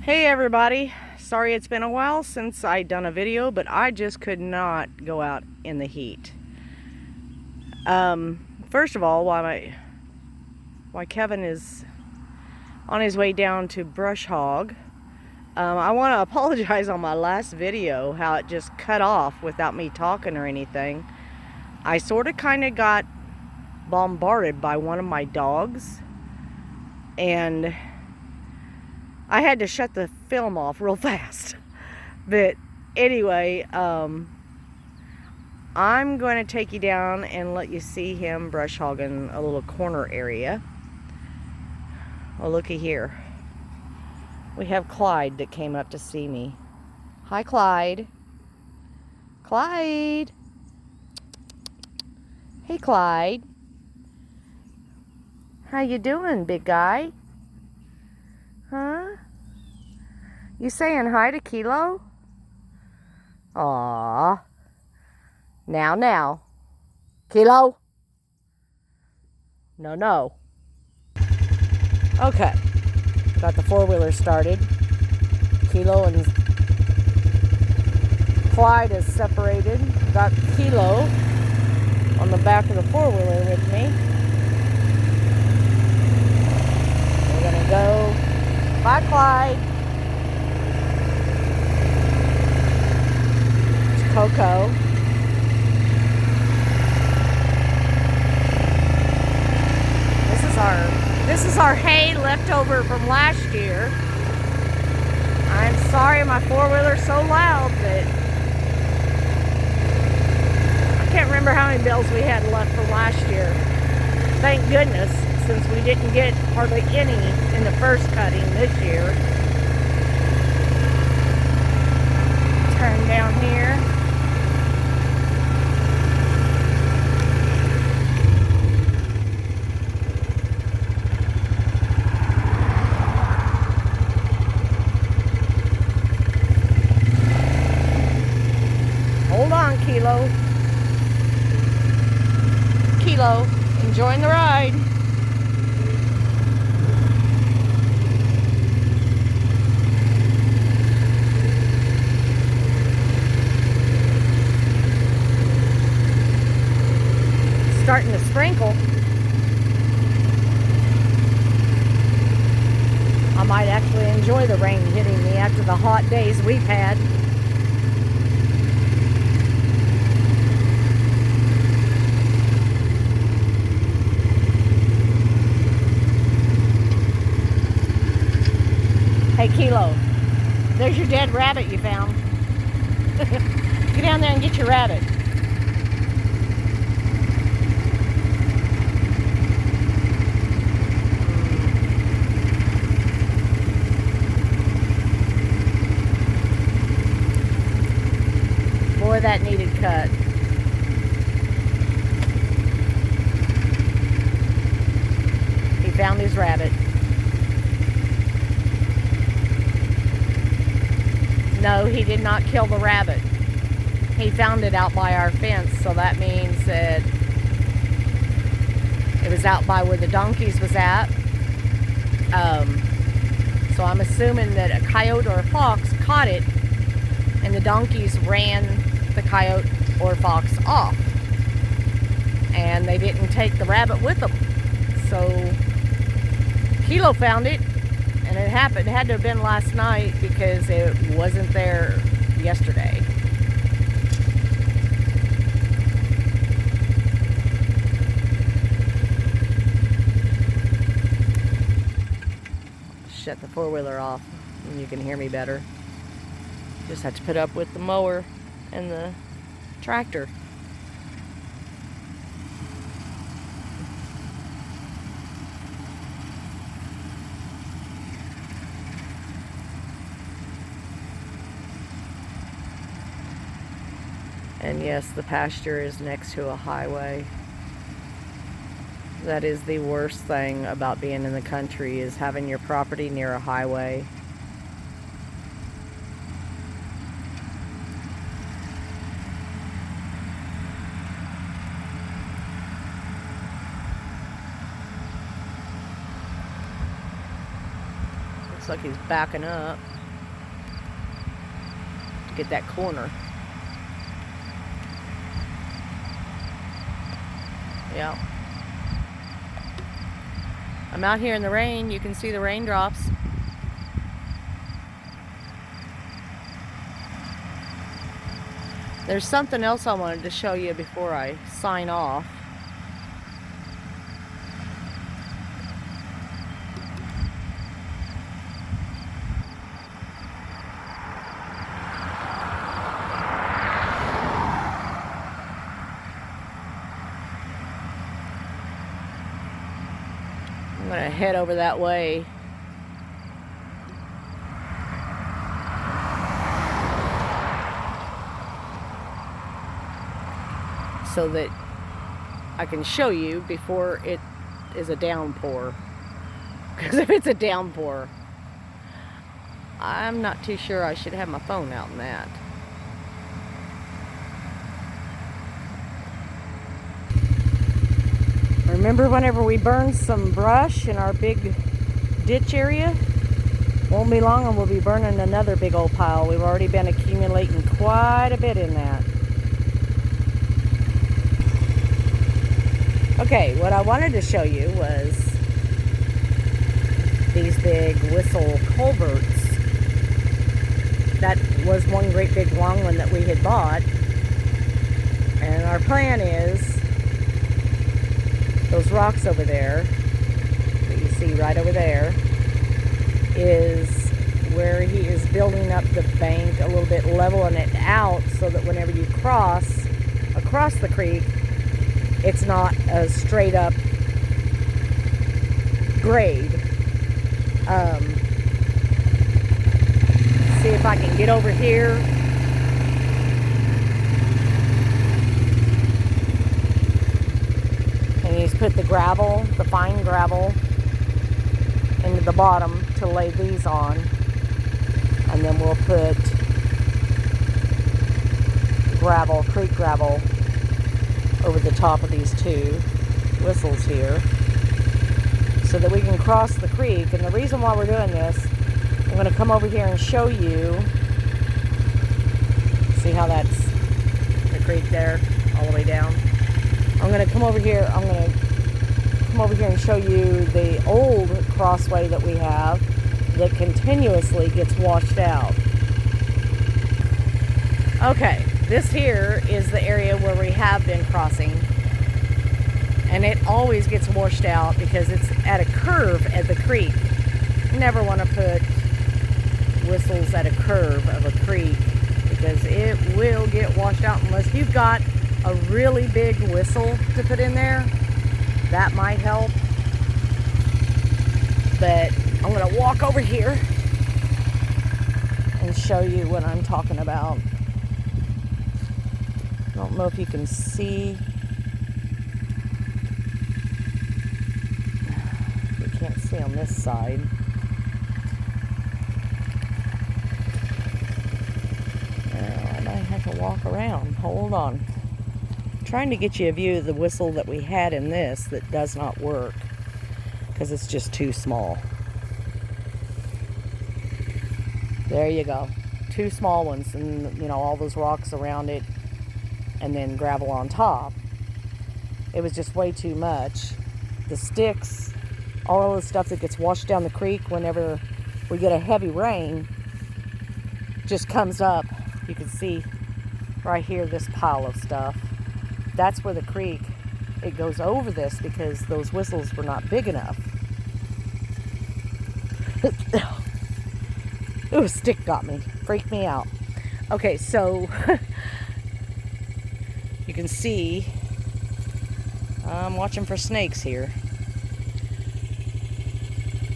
Hey everybody, sorry it's been a while since I done a video, but I just could not go out in the heat. First of all, while Kevin is on his way down to bushhog, I want to apologize on my last video, how it just cut off without me talking or anything. I sort of kind of got bombarded by one of my dogs, and I had to shut the film off real fast. But anyway, I'm going to take you down and let you see him brush hogging a little corner area. Oh, looky here. We have Clyde that came up to see me. Hi, Clyde. Clyde. Hey, Clyde. How you doing, big guy? Huh? You saying hi to Kilo? Aww. Now. Kilo? No. Okay. Got the four-wheeler started. Kilo and Clyde is separated. Got Kilo on the back of the four-wheeler with me. We're gonna go. Bye, Clyde. It's Coco. This is our hay left over from last year. I'm sorry my four-wheeler's so loud, but I can't remember how many bales we had left from last year. Thank goodness, since we didn't get hardly any in the first cutting this year. Turn down here. Hold on, Kilo, enjoying the ride. Starting to sprinkle. I might actually enjoy the rain hitting me after the hot days we've had. Hey, Kilo, there's your dead rabbit you found. Get down there and get your rabbit. Boy, that needed cut. He found his rabbit. No, he did not kill the rabbit. He found it out by our fence, so that means that it was out by where the donkeys was at. So I'm assuming that a coyote or a fox caught it, and the donkeys ran the coyote or fox off. And they didn't take the rabbit with them. So Kilo found it. And it had to have been last night because it wasn't there yesterday. Shut the four-wheeler off and you can hear me better. Just have to put up with the mower and the tractor. And yes, the pasture is next to a highway. That is the worst thing about being in the country, is having your property near a highway. Looks like he's backing up. get that corner. Yeah. I'm out here in the rain. You can see the raindrops. There's something else I wanted to show you before I sign off. I'm gonna head over that way. So that I can show you before it is a downpour. Because if it's a downpour, I'm not too sure I should have my phone out in that. Remember whenever we burned some brush in our big ditch area? Won't be long and we'll be burning another big old pile. We've already been accumulating quite a bit in that. Okay, what I wanted to show you was these big whistle culverts. That was one great big long one that we had bought. And our plan is those rocks over there that you see right over there is where he is building up the bank a little bit, leveling it out so that whenever you cross across the creek, it's not a straight up grade. See if I can get over here. And he's put the gravel, the fine gravel, into the bottom to lay these on. And then we'll put gravel, creek gravel, over the top of these two whistles here so that we can cross the creek. And the reason why we're doing this, I'm going to come over here and show you. See how that's the creek there all the way down? I'm going to come over here. I'm going to come over here and show you the old crossway that we have that continuously gets washed out. Okay. This here is the area where we have been crossing, and it always gets washed out because it's at a curve at the creek. You never want to put whistles at a curve of a creek because it will get washed out unless you've got a really big whistle to put in there. That might help, but I'm going to walk over here and show you what I'm talking about. I don't know if you can see. You can't see on this side. I might have to walk around. Hold on. I'm trying to get you a view of the whistle that we had in this that does not work because it's just too small. There you go. Two small ones, and you know, all those rocks around it, and then gravel on top. It was just way too much. The sticks, all of the stuff that gets washed down the creek whenever we get a heavy rain, just comes up. You can see right here this pile of stuff. That's where the creek, it goes over this because those whistles were not big enough. Ooh, a stick got me. Freaked me out. Okay, so you can see I'm watching for snakes here.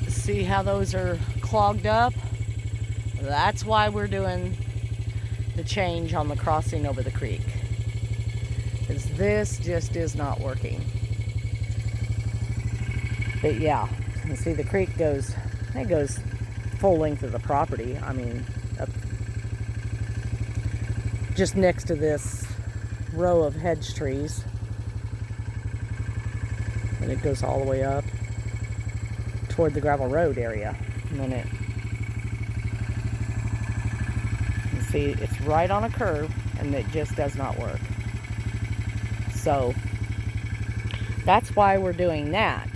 See how those are clogged up? That's why we're doing the change on the crossing over the creek. Because this just is not working. But yeah, you can see the creek goes, it goes full length of the property. I mean, up just next to this row of hedge trees. And it goes all the way up toward the gravel road area. And then it, you See, it's right on a curve, and it just does not work. So that's why we're doing that.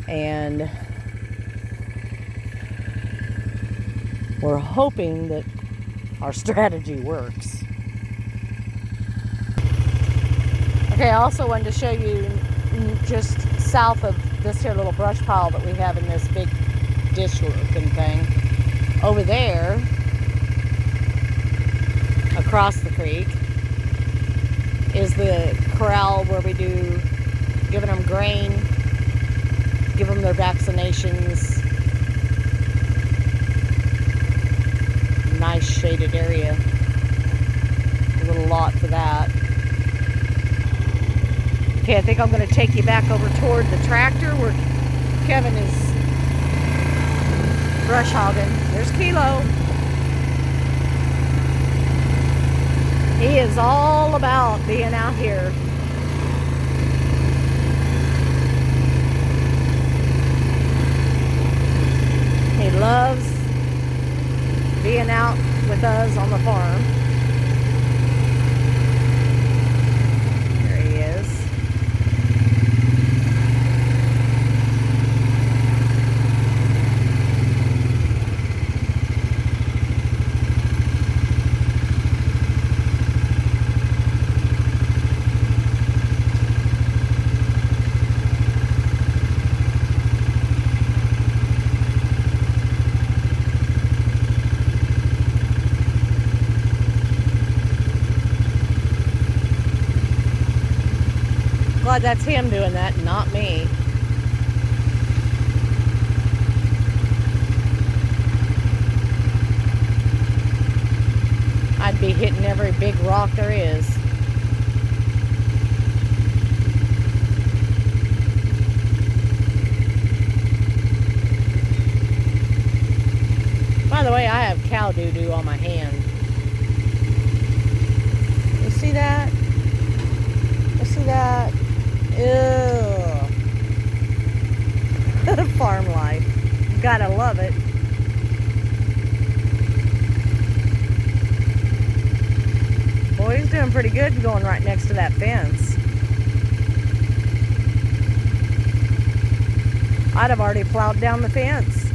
And we're hoping that our strategy works. Okay, I also wanted to show you just south of this here little brush pile that we have in this big dish looking thing. Over there, across the creek, is the corral where we do giving them grain, give them their vaccinations. Nice shaded area. A little lot for that. Okay, I think I'm going to take you back over toward the tractor where Kevin is brush hogging. There's Kilo. He is all about being out here. He loves being out with us on the farm. There he is. Glad that's him doing that, not me. I'd be hitting every big rock there is. By the way, I have cow doo-doo on my hand. You see that? You see that? Ew. Farm life. Gotta love it. Boy, he's doing pretty good going right next to that fence. I'd have already plowed down the fence.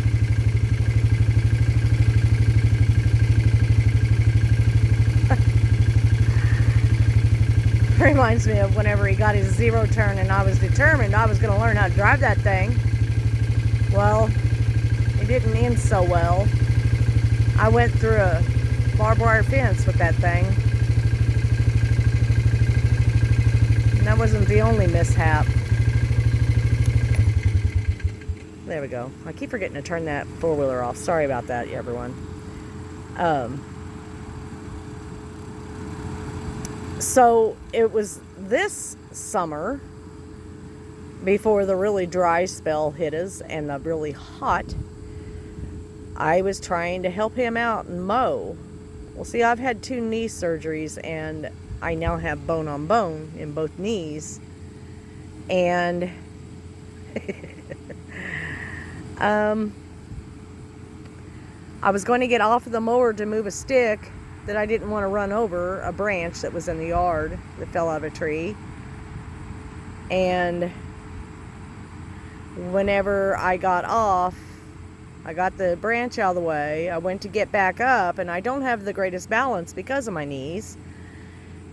Reminds me of whenever he got his zero turn and I was determined I was going to learn how to drive that thing. Well, it didn't end so well. I went through a barbed wire fence with that thing. And that wasn't the only mishap. There we go. I keep forgetting to turn that four-wheeler off. Sorry about that, everyone. So it was this summer, before the really dry spell hit us and the really hot, I was trying to help him out and mow. Well, see, I've had 2 knee surgeries and I now have bone on bone in both knees. And I was going to get off of the mower to move a stick that I didn't want to run over, a branch that was in the yard that fell out of a tree. And whenever I got off, I got the branch out of the way, I went to get back up, and I don't have the greatest balance because of my knees.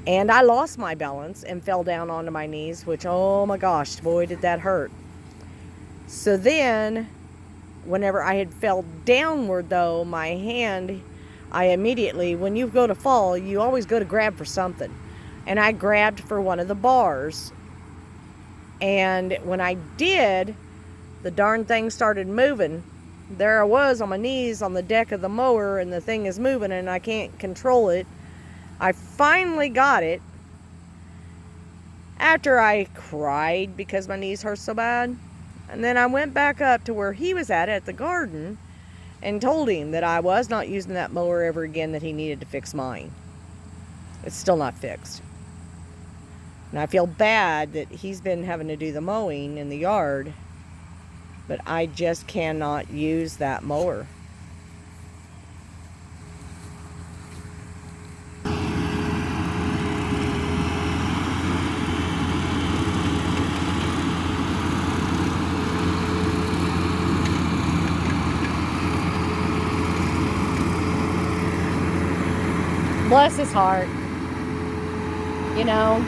And I lost my balance and fell down onto my knees, which, oh my gosh, boy, did that hurt. So then, whenever I had fell downward though, my hand, I immediately, when you go to fall, you always go to grab for something. And I grabbed for one of the bars. And when I did, the darn thing started moving. There I was on my knees on the deck of the mower, and the thing is moving and I can't control it. I finally got it after I cried because my knees hurt so bad. And then I went back up to where he was at the garden, and told him that I was not using that mower ever again, that he needed to fix mine. It's still not fixed. And I feel bad that he's been having to do the mowing in the yard, but I just cannot use that mower. Bless his heart. You know,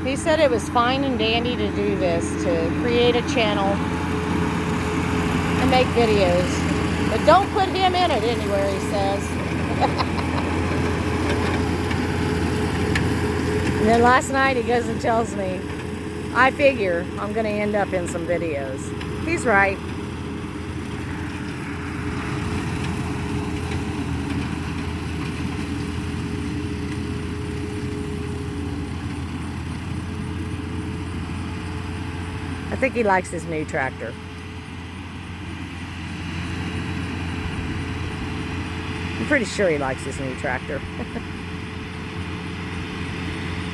he said it was fine and dandy to do this, to create a channel and make videos. But don't put him in it anywhere, he says. And then last night he goes and tells me, I figure I'm going to end up in some videos. He's right. I think he likes his new tractor. I'm pretty sure he likes his new tractor.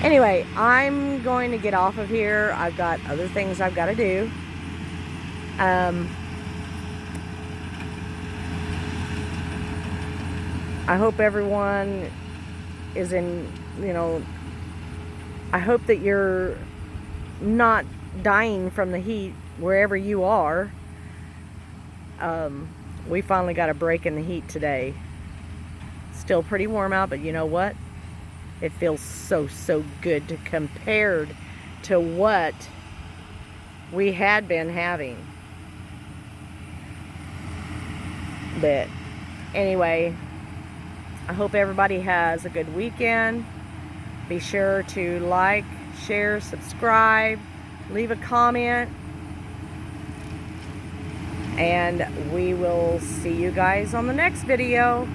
Anyway, I'm going to get off of here. I've got other things I've got to do. I hope everyone is in, you know, I hope that you're not dying from the heat wherever you are. We finally got a break in the heat today. Still pretty warm out, but you know what? It feels so good compared to what we had been having. But anyway, I hope everybody has a good weekend. Be sure to like, share, subscribe, leave a comment, and we will see you guys on the next video.